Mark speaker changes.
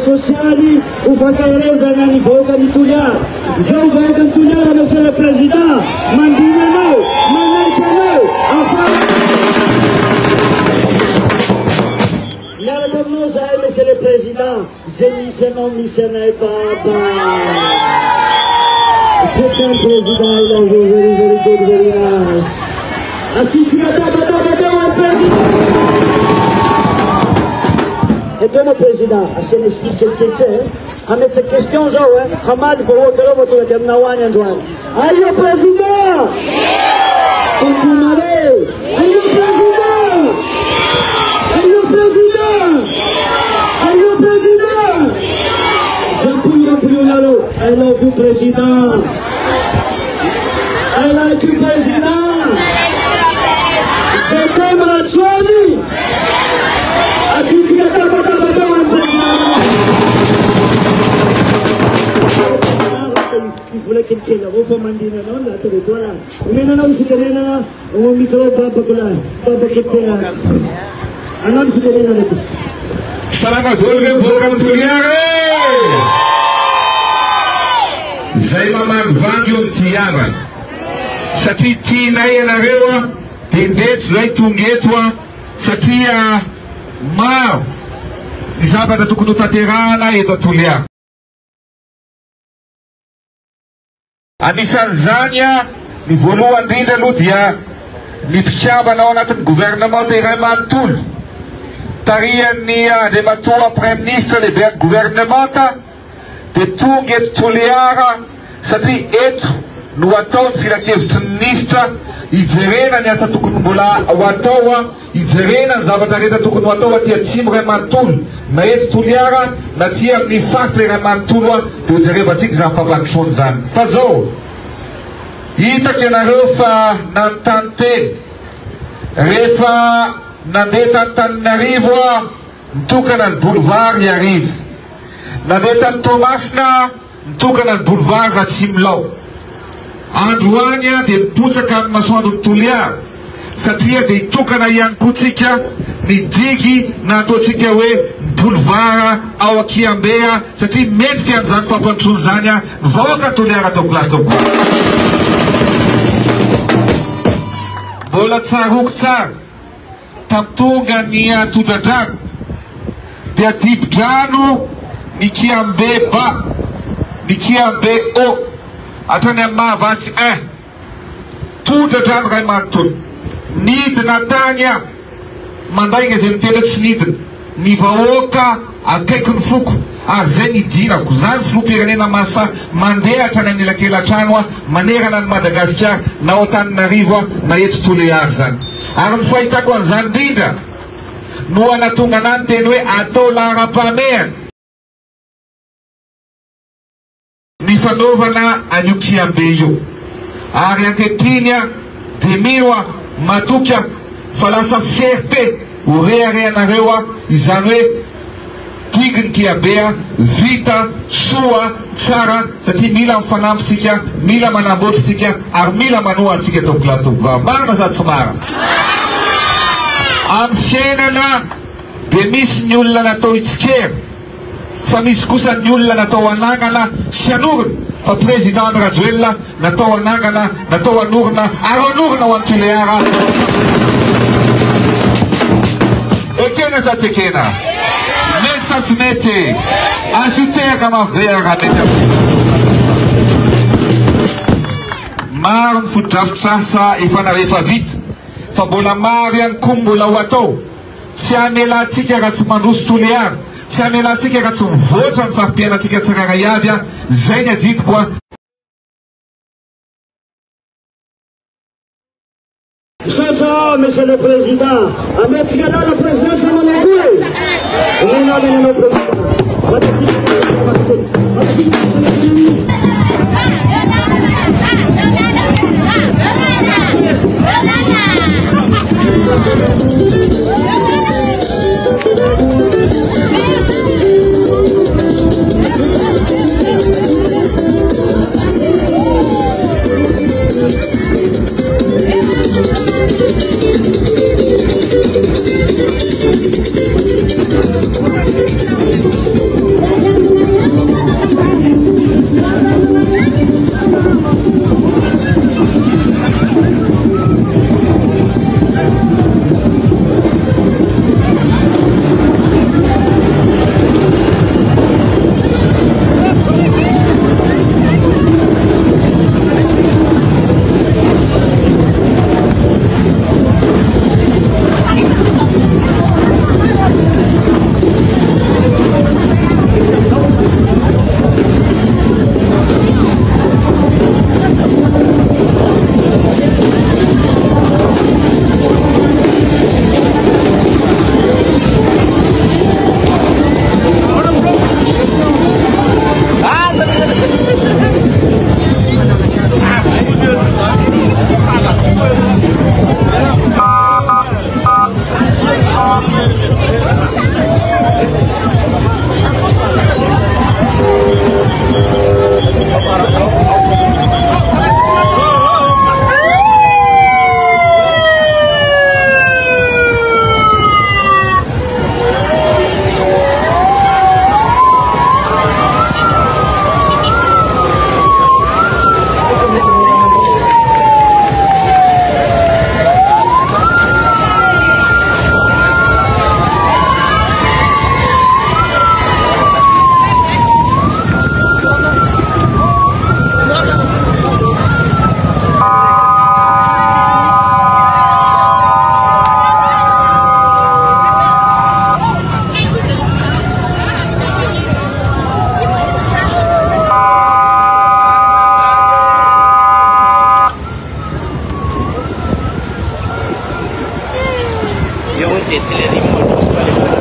Speaker 1: sociali ufakeleza na nivoga nitulia njoo voga nitulia monsieur le président mandina nao manaka nao afan la comme ça monsieur le président missionnaire papa c'est un président very good very nice asiti un président. Et le président, je m'explique quelque chose. À mettre cette question, Hamad, il faut que l'homme de Nawan Antoine. Aïe le président! Tout le monde aïe le président! Aïe le président! Aïe le président! J'appuie l'allo. I love you, président! I like you, président! C'est comme la Tchouani! Il voulait quelqu'un là, vous faites mandiner, non, là, tu le dois là. Mais non, vous faites là, on micro, papa, papa, papa, alors, vous faites là, tout.
Speaker 2: Salam alaikum, Zaimaman Vandion Tiavan. Satiti Nayela Rewa, Pindet Zaitungetwa, Satia Mao. Nizaba na tukutufatirana yeto tulia. Anisanzania ni volua ndinde ludia ni pichaba na ona ten gouvernement de Remantul. Taria nia de matua prime ministre de ber gouvernementa de tunget tuliara satri etu nuaton filakiev tunista izerena nia sa tukunumbola watowa izerena zavatareta tukun watowa tia tim Remantul na etu tuliara na tia ni fakle Remantulwa de uzereva tik za pabakshon zan fazo ita kena refa nantante refa nandeta Tananarivo mtuka na boulevard Yariv nandeta Tomasna mtuka na boulevard Ratsimlau andwanya de putsaka maswado tulia satia de tuka na yankutika ni digi na totika we boulevard awakiambea sati metke anzan papa tunzania voka tulia to klato bola tsaruk tsar taptunga nia tudadak dia tipjanu nikiambe ba nikiambe o atane ma vati tudadak Remantul ni Natanya mandai gezentele snid ni vaoka akekun fuku azeni dira kuzan flupirene na masa mandea tanani la kila tanwa manera na Madagascar na Tananarivo na yetu tule yarzan aron faita kwa zandida nuwa natunga nantenwe ato la rapamea ni fanova na anyukia mbeyo ariantetinia demiwa matukia falasa fierté urea na rewa izanwe tigin kiabea vita sua tsara sati mila mfanamtsikia mila manabotsikia armila manua tsike to klato va bana za tsmara amshena na demis nyulla na to itsker famis kusa nyulla na to wananga na shanur fa president Rajuella na to wananga na to wanurna aronurna wantuleara ekena sa tsekena Metsa smete ajouter kama vera Marn futaftsasa ifana refa vite fa mbola marian koa mbola ho atao tsy amelantsika raha tsy mandroso toliary tsy amelantsika raha tsy mivoatra ny farimpiainantsika tsiraray avy a zay ny adidiko a.
Speaker 1: Misaotra Monsieur le Président, ametsika la présidence manakole minananao président
Speaker 3: Yo, it's a little more.